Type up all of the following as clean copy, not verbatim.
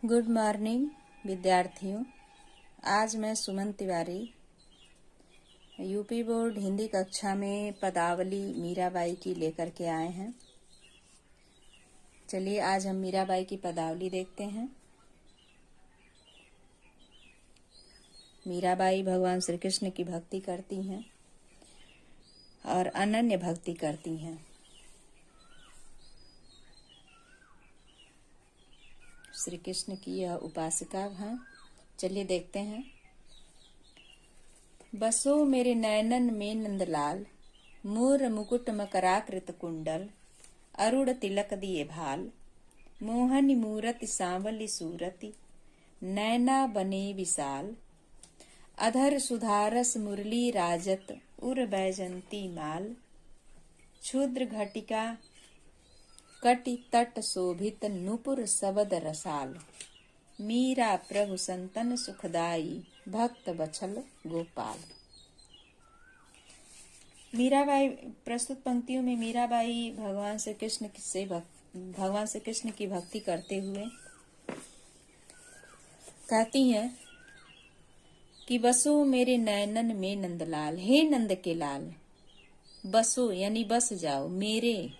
Good morning विद्यार्थियों। आज मैं सुमन तिवारी यूपी बोर्ड हिंदी कक्षा में पदावली मीराबाई की लेकर के आए हैं। चलिए आज हम मीराबाई की पदावली देखते हैं। मीराबाई भगवान श्री कृष्ण की भक्ति करती हैं और अनन्य भक्ति करती हैं। श्री कृष्ण की यह उपासिका हैं। चलिए देखते हैं। बसो मेरे नैनन में नंदलाल, मूर मुकुट मकराकृत कुंडल, अरुण तिलक दिए भाल, मोहनी मूरति सांवली सूरति, नैना बने विशाल, अधर सुधारस मुरली राजत, उर बैजंती माल, क्षुद्र घटिका कटि तट शोभित, नुपुर सबद रसाल, मीरा प्रभु संतन सुखदाई, भक्त बछल गोपाल। मीराबाई प्रस्तुत पंक्तियों में मीराबाई भगवान श्री कृष्ण की भक्ति करते हुए कहती हैं कि बसो मेरे नैनन में नंदलाल, हे नंद के लाल। बसो यानी बस जाओ मेरे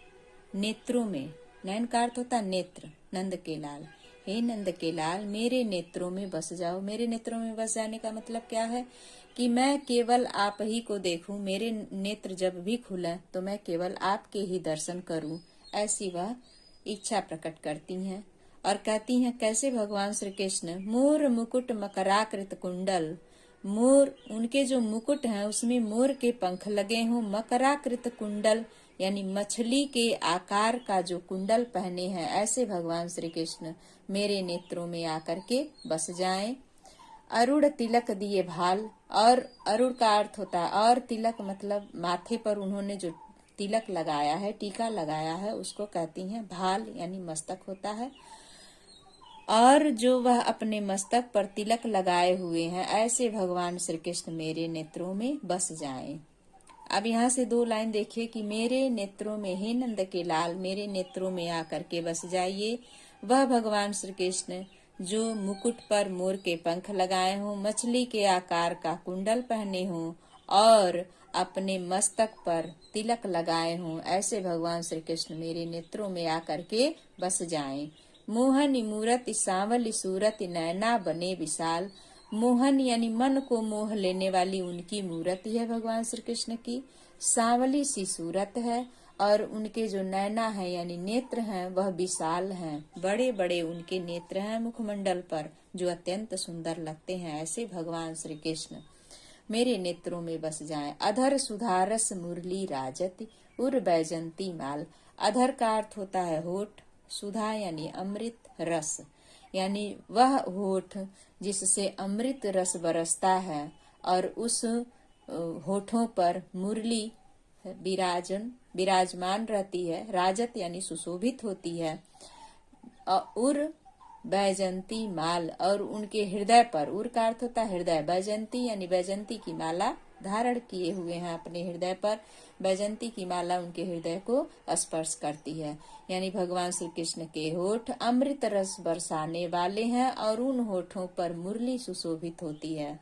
नेत्रों में, नयन का अर्थ होता नेत्र, नंद के लाल। हे नंद के लाल मेरे नेत्रों में बस जाओ। मेरे नेत्रों में बस जाने का मतलब क्या है कि मैं केवल आप ही को देखूं, मेरे नेत्र जब भी खुले तो मैं केवल आपके ही दर्शन करूं, ऐसी वह इच्छा प्रकट करती हैं। और कहती हैं कैसे भगवान श्री कृष्ण, मोर मुकुट मकराकृत कुंडल, मोर उनके जो मुकुट हैं उसमें मोर के पंख लगे हों, मकराकृत कुंडल यानी मछली के आकार का जो कुंडल पहने हैं, ऐसे भगवान श्री कृष्ण मेरे नेत्रों में आकर के बस जाएं। अरुण तिलक दिए भाल, और अरुण का अर्थ होता है और तिलक मतलब माथे पर उन्होंने जो तिलक लगाया है, टीका लगाया है, उसको कहती हैं भाल यानी मस्तक होता है। और जो वह अपने मस्तक पर तिलक लगाए हुए हैं, ऐसे भगवान श्री कृष्ण मेरे नेत्रों में बस जाएं। अब यहाँ से दो लाइन देखिए कि मेरे नेत्रों में, हे नंद के लाल मेरे नेत्रों में आकर के बस जाइए। वह भगवान श्री कृष्ण जो मुकुट पर मोर के पंख लगाए हों, मछली के आकार का कुंडल पहने हों और अपने मस्तक पर तिलक लगाए हों, ऐसे भगवान श्री कृष्ण मेरे नेत्रों में आकर के बस जाएं। मोहनी मूरति सांवली सूरति, नैना बने विशाल। मोहन यानी मन को मोह लेने वाली उनकी मूर्ति है भगवान श्री कृष्ण की, सांवली सी सूरत है और उनके जो नैना है यानी नेत्र हैं वह विशाल हैं, बड़े बड़े उनके नेत्र हैं मुखमंडल पर जो अत्यंत सुंदर लगते हैं। ऐसे भगवान श्री कृष्ण मेरे नेत्रों में बस जाएं। अधर सुधारस मुरली राजति, उर बैजंती माल। अधर का अर्थ होता है होठ, सुधा यानी अमृत, रस यानी वह होठ जिससे अमृत रस बरसता है और उस होठों पर मुरली विराजमान रहती है, राजत यानी सुशोभित होती है। उर बैजंती माल, और उनके हृदय पर, उर का अर्थ होता है हृदय, बैजंती यानी बैजंती की माला धारण किए हुए हैं अपने हृदय पर। बैजंती की माला उनके हृदय को स्पर्श करती है, यानी भगवान श्री कृष्ण के होठ अमृत रस बरसाने वाले हैं और उन होठों पर मुरली सुशोभित होती है।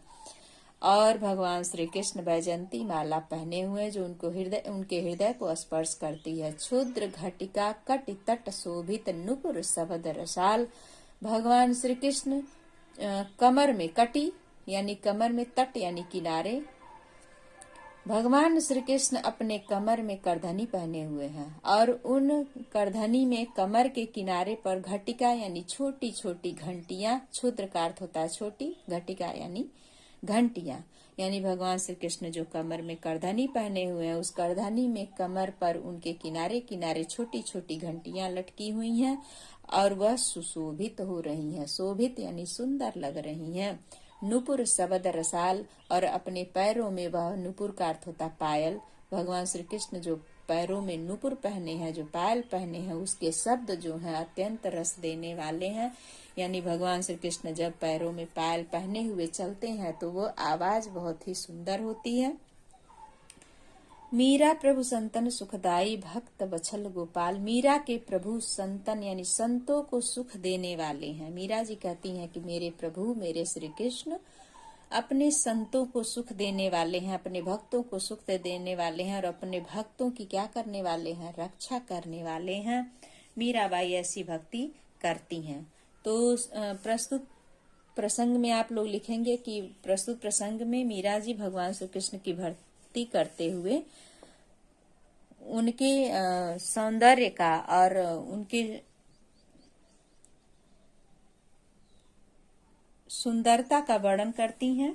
और भगवान श्री कृष्ण बैजंती माला पहने हुए जो उनके हृदय को स्पर्श करती है। क्षुद्र घटिका कटि तट शोभित, नुपुर सबद रसाल। भगवान श्री कृष्ण कमर में, कटी यानी कमर में, तट यानी किनारे, भगवान श्री कृष्ण अपने कमर में करधनी पहने हुए हैं और उन करधनी में कमर के किनारे पर घटिका यानी छोटी छोटी घंटियां, क्षुद्र का अर्थ होता है छोटी, घटिका यानी घंटियां, यानी भगवान श्री कृष्ण जो कमर में करधनी पहने हुए हैं उस करधनी में कमर पर उनके किनारे किनारे छोटी छोटी घंटियां लटकी हुई हैं और वह सुशोभित हो रही हैं। शोभित यानी सुंदर लग रही हैं। नुपुर सबद रसाल, और अपने पैरों में वह, नुपुर का अर्थ होता पायल, भगवान श्री कृष्ण जो पैरों में नुपुर पहने हैं, जो पायल पहने हैं, उसके शब्द जो हैं अत्यंत रस देने वाले हैं। यानी भगवान श्री कृष्ण जब पैरों में पायल पहने हुए चलते हैं तो वो आवाज बहुत ही सुंदर होती है। मीरा प्रभु संतन सुखदाई भक्त बछल गोपाल। मीरा के प्रभु संतन यानी संतों को सुख देने वाले हैं। मीरा जी कहती हैं कि मेरे प्रभु मेरे श्री कृष्ण अपने संतों को सुख देने वाले हैं, अपने भक्तों को सुख देने वाले हैं और अपने भक्तों की क्या करने वाले हैं, रक्षा करने वाले हैं। मीराबाई ऐसी भक्ति करती हैं। तो प्रस्तुत प्रसंग में आप लोग लिखेंगे कि प्रस्तुत प्रसंग में मीरा जी भगवान श्री कृष्ण की भक्ति करते हुए उनके सौंदर्य का और उनके सुंदरता का वर्णन करती हैं।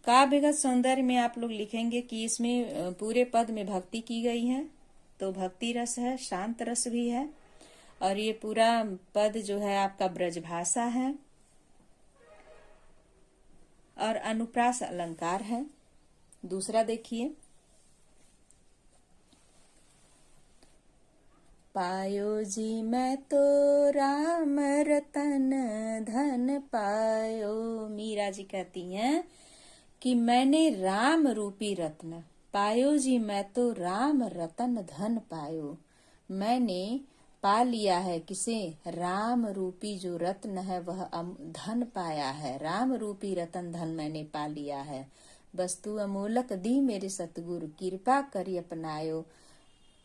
काव्यगत सौंदर्य में आप लोग लिखेंगे कि इसमें पूरे पद में भक्ति की गई है, तो भक्ति रस है, शांत रस भी है और ये पूरा पद जो है आपका ब्रजभाषा है और अनुप्रास अलंकार है। दूसरा देखिए, पायो जी मैं तो राम रतन धन पायो। मीरा जी कहती हैं कि मैंने राम रूपी रत्न पायो जी, मैं तो राम रतन धन पायो। मैंने पा लिया है किसे, राम रूपी जो रत्न है वह धन पाया है। राम रूपी रतन धन मैंने पा लिया है। वस्तु अमोलक दी मेरे सतगुरु, कृपा करी अपनायो।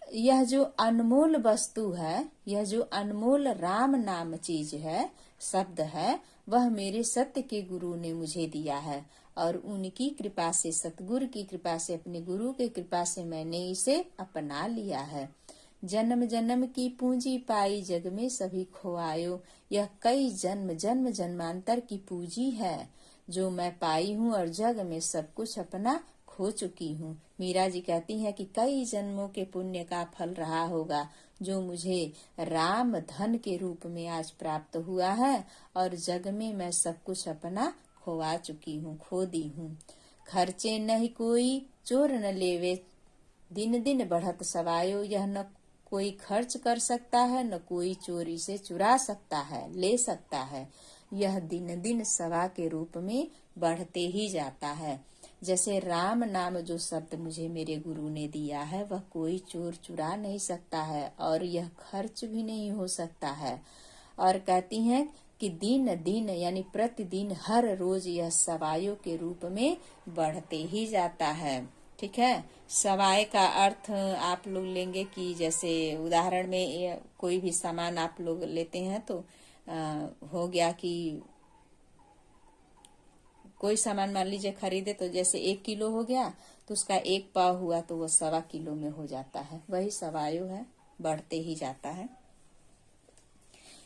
यह जो अनमोल वस्तु है, यह जो अनमोल राम नाम चीज है, शब्द है, वह मेरे सत्य के गुरु ने मुझे दिया है और उनकी कृपा से, सतगुरु की कृपा से, अपने गुरु की कृपा से मैंने इसे अपना लिया है। जन्म जन्म की पूंजी पाई जग में सभी खोआयो। यह कई जन्म जन्म जन्मांतर की पूंजी है जो मैं पाई हूँ और जग में सब कुछ अपना खो चुकी हूँ। मीरा जी कहती हैं कि कई जन्मों के पुण्य का फल रहा होगा जो मुझे राम धन के रूप में आज प्राप्त हुआ है और जग में मैं सब कुछ अपना खोवा चुकी हूँ, खो दी हूँ। खर्चे नहीं कोई चोर न लेवे, दिन दिन बढ़त सवायो। यह न कोई खर्च कर सकता है, न कोई चोरी से चुरा सकता है, ले सकता है। यह दिन दिन सवा के रूप में बढ़ते ही जाता है। जैसे राम नाम जो शब्द मुझे मेरे गुरु ने दिया है वह कोई चोर चुरा नहीं सकता है और यह खर्च भी नहीं हो सकता है। और कहती हैं कि दिन दिन यानी प्रतिदिन हर रोज यह सवायों के रूप में बढ़ते ही जाता है। ठीक है, सवाय का अर्थ आप लोग लेंगे कि जैसे उदाहरण में कोई भी सामान आप लोग लेते हैं तो हो गया कि कोई सामान मान लीजिए खरीदे तो जैसे 1 किलो हो गया तो उसका 1 पाव हुआ तो वो 1.25 किलो में हो जाता है। वही सवायु है, बढ़ते ही जाता है।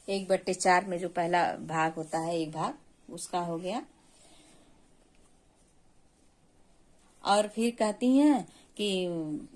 1/4 में जो पहला भाग होता है, एक भाग उसका हो गया। और फिर कहती हैं कि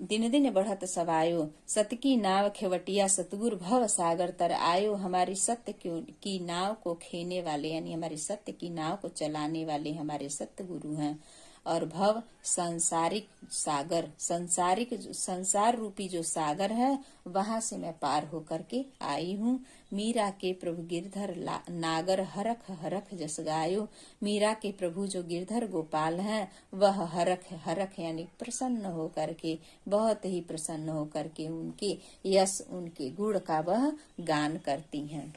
दिन दिन बढ़त सवायो, सतकी नाव खेवटिया सतगुरु भव सागर तर आयो। हमारी सत्य की नाव को खेने वाले यानी हमारी सत्य की नाव को चलाने वाले हमारे सत्य गुरु हैं। और भव सांसारिक सागर, संसार रूपी जो सागर है वहां से मैं पार होकर के आई हूँ। मीरा के प्रभु गिरधर नागर हरख हरख जस गायो। मीरा के प्रभु जो गिरधर गोपाल हैं वह हरख हरख यानी प्रसन्न होकर के, बहुत ही प्रसन्न होकर के उनके यश, उनके गुण का वह गान करती हैं।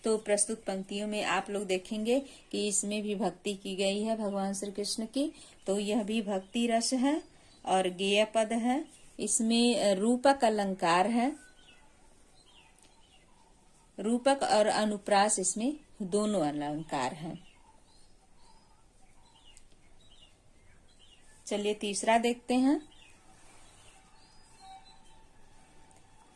तो प्रस्तुत पंक्तियों में आप लोग देखेंगे कि इसमें भी भक्ति की गई है भगवान श्री कृष्ण की। तो यह भी भक्ति रस है और गेय पद है। इसमें रूपक अलंकार है, रूपक और अनुप्रास इसमें दोनों अलंकार हैं। चलिए तीसरा देखते हैं।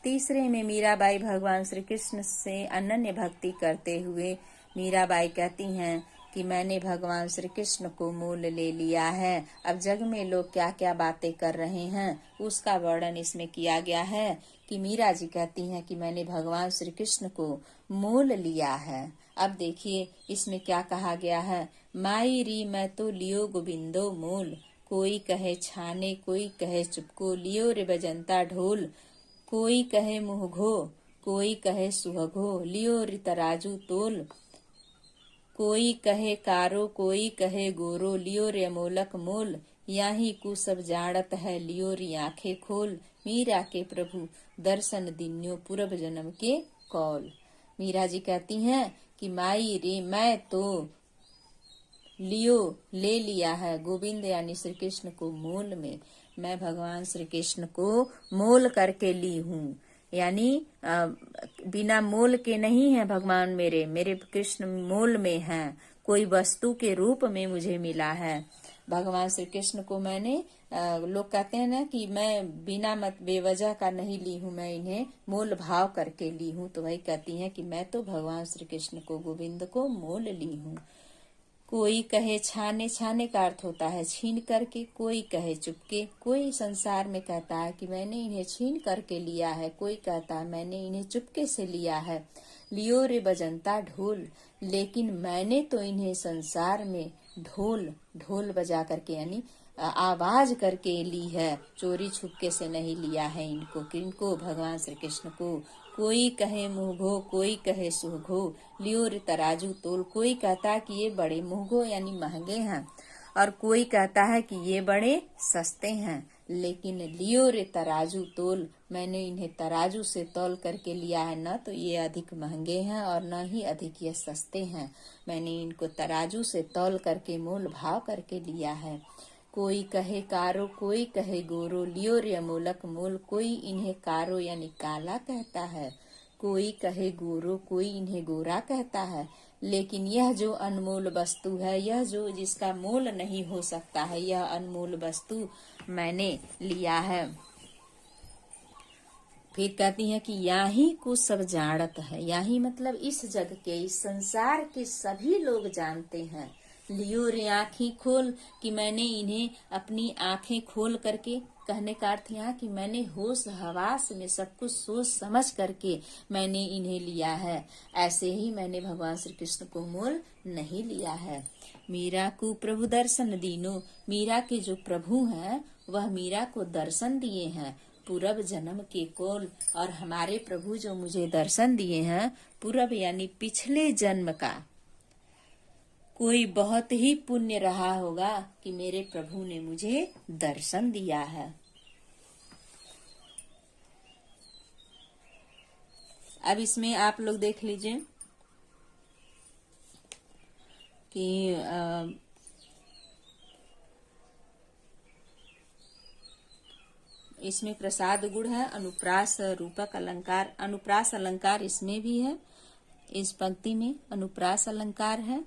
तीसरे में मीराबाई भगवान श्री कृष्ण से अनन्य भक्ति करते हुए मीराबाई कहती हैं कि मैंने भगवान श्री कृष्ण को मोल ले लिया है। अब जग में लोग क्या क्या बातें कर रहे हैं उसका वर्णन इसमें किया गया है कि मीरा जी कहती हैं कि मैंने भगवान श्री कृष्ण को मोल लिया है। अब देखिए इसमें क्या कहा गया है। माई री मैं तो लियो गोविंदो मोल, कोई कहे छाने कोई कहे चुपको, लियो रे बजंता ढोल, कोई कहे मुहघो कोई कहे सुहघो, लियो रि तराजू तोल, कोई कहे कारो कोई कहे गोरो, लियो रे अमोलक मोल, याही कु सब जाड़त है, लियो री आंखें खोल, मीरा के प्रभु दर्शन दिन्यो, पूर्व जन्म के कौल। मीरा जी कहती हैं कि माई रे मैं तो लियो ले लिया है गोविंद यानी श्री कृष्ण को मोल में, मैं भगवान श्री कृष्ण को मोल करके ली हूँ, यानी बिना मोल के नहीं है भगवान मेरे, मेरे कृष्ण मोल में हैं, कोई वस्तु के रूप में मुझे मिला है। भगवान श्री कृष्ण को मैंने लोग कहते हैं ना कि मैं बिना मत बेवजह का नहीं ली हूँ, मैं इन्हें मोल भाव करके ली हूँ। तो वही कहती हैं कि मैं तो भगवान श्री कृष्ण को गोविंद को मोल ली हूँ। कोई कहे छाने, छाने का अर्थ होता है छीन करके, कोई कहे चुपके, कोई संसार में कहता है कि मैंने इन्हें छीन करके लिया है, कोई कहता है मैंने इन्हें चुपके से लिया है। लियो रे बजंता ढोल, लेकिन मैंने तो इन्हें संसार में ढोल ढोल बजा करके यानी आवाज करके ली है, चोरी छुपके से नहीं लिया है इनको। किनको? भगवान श्री कृष्ण को। कोई कहे मुँहघो, कोई कहे सुहघो, लियो रे तराजू तोल, कोई कहता है कि ये बड़े मुँहघो यानी महंगे हैं, और कोई कहता है कि ये बड़े सस्ते हैं, लेकिन लियो रे तराजू तोल, मैंने इन्हें तराजू से तौल करके लिया है, न तो ये अधिक महंगे हैं और न ही अधिक ये सस्ते हैं, मैंने इनको तराजू से तौल करके मोल भाव करके लिया है। कोई कहे कारो, कोई कहे गोरो, लियो रे अमोलक मोल, कोई इन्हें कारो यानी काला कहता है, कोई कहे गोरो, कोई इन्हें गोरा कहता है, लेकिन यह जो अनमोल वस्तु है, यह जो जिसका मोल नहीं हो सकता है, यह अनमोल वस्तु मैंने लिया है। फिर कहती है कि याही को सब जानत है, याही मतलब इस जग के, इस संसार के सभी लोग जानते हैं। लियो रे आँखें खोल, कि मैंने इन्हें अपनी आंखें खोल करके, कहने का अर्थ यहाँ कि मैंने होश हवास में सब कुछ सोच समझ करके मैंने इन्हें लिया है, ऐसे ही मैंने भगवान श्री कृष्ण को मोल नहीं लिया है। मीरा को प्रभु दर्शन दीनो, मीरा के जो प्रभु हैं वह मीरा को दर्शन दिए हैं पूर्व जन्म के कोल, और हमारे प्रभु जो मुझे दर्शन दिए हैं पूर्व यानी पिछले जन्म का, कोई बहुत ही पुण्य रहा होगा कि मेरे प्रभु ने मुझे दर्शन दिया है। अब इसमें आप लोग देख लीजिए कि इसमें प्रसाद गुण है, अनुप्रास रूपक अलंकार, अनुप्रास अलंकार इसमें भी है, इस पंक्ति में अनुप्रास अलंकार है,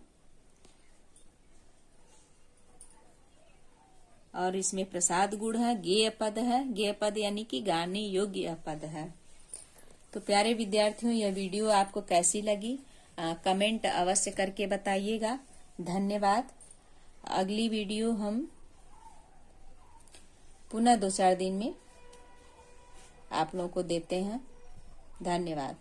और इसमें प्रसाद गुण है, गेय पद है, गेय पद यानी कि गाने योग्य पद है। तो प्यारे विद्यार्थियों, यह वीडियो आपको कैसी लगी कमेंट अवश्य करके बताइएगा। धन्यवाद। अगली वीडियो हम पुनः 2-4 दिन में आप लोगों को देते हैं। धन्यवाद।